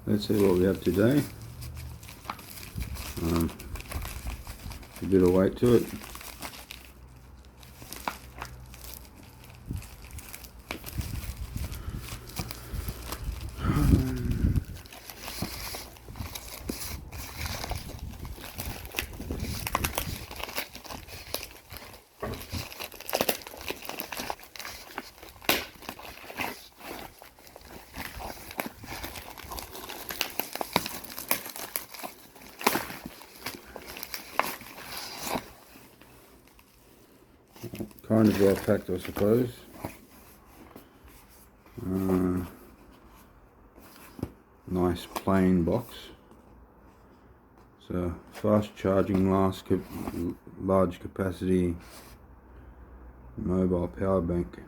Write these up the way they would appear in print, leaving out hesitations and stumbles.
Let's see what we have today. A bit of weight to it. Kind of well packed, I suppose. Nice plain box. So fast charging, large capacity mobile power bank.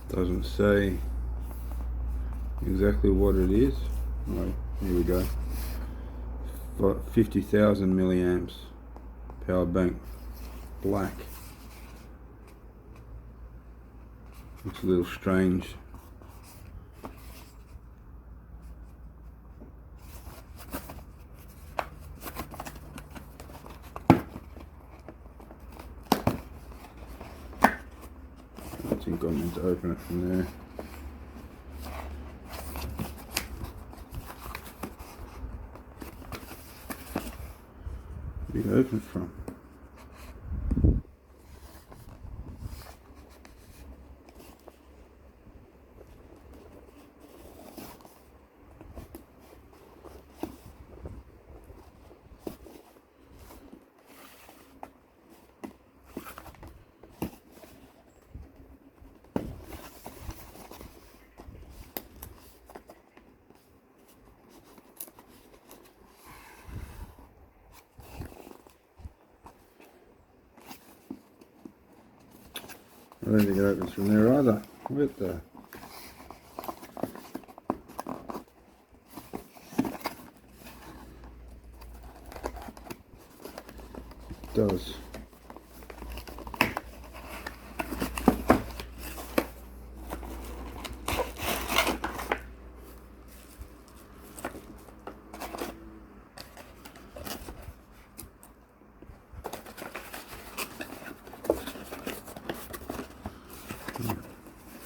Doesn't say exactly what it is. Right, here we go. 50,000 milliamps power bank, black. Looks a little strange. I think I'm meant to open it from there. Where do you open it from? I don't think it opens from there either. What the? It does.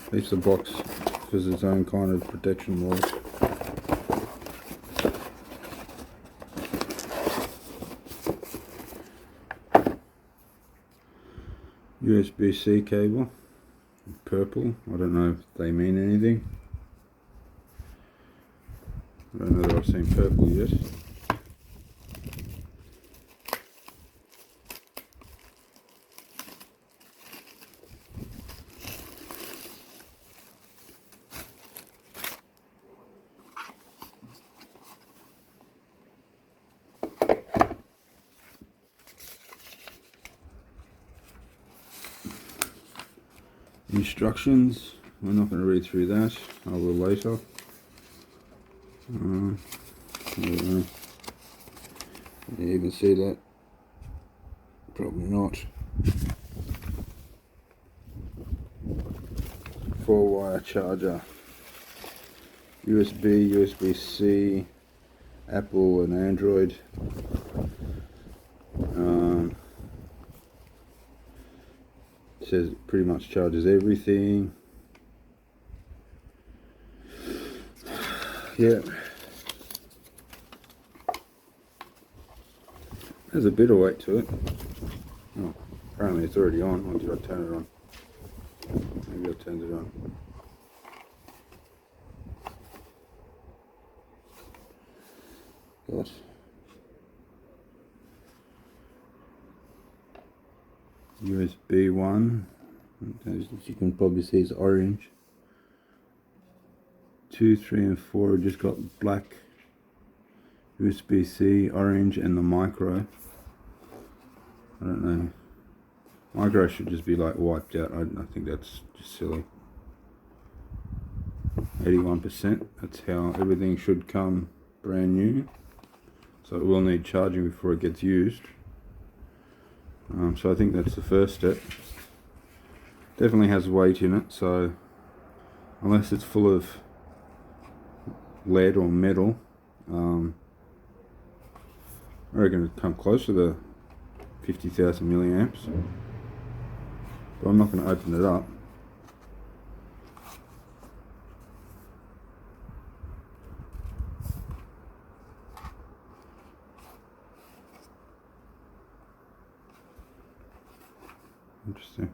At least the box has its own kind of protection walls. USB-C cable, purple. I don't know if they mean anything. I don't know that I've seen purple yet. Instructions, we're not going to read through that, I will later. I don't know. Can you even see that? Probably not. 4-wire charger, USB, USB-C, Apple and Android. It says it pretty much charges everything. Yeah. There's a bit of weight to it. Oh, apparently it's already on. Or did I turn it on? Maybe I turned it on. God. USB 1, as you can probably see, it's orange. 2, 3 and 4 just got black. USB-C, orange, and the micro. I don't know. Micro should just be like wiped out. I think that's just silly. 81%. That's how everything should come brand new. So it will need charging before it gets used. So I think that's the first step. Definitely has weight in it, so unless it's full of lead or metal, I reckon it'd come close to the 50,000 milliamps. But I'm not going to open it up. Interesting.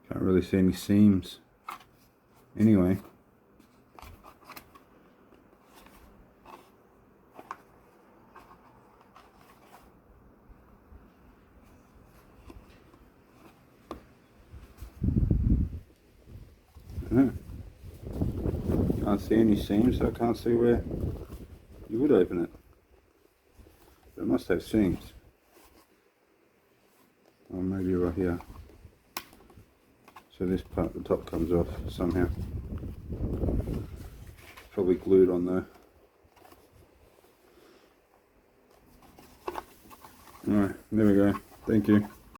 Can't really see any seams. Anyway. Can't see any seams, so I can't see where you would open it. But it must have seams. Or maybe right here. So this part at the top comes off somehow. Probably glued on there. Alright, there we go. Thank you.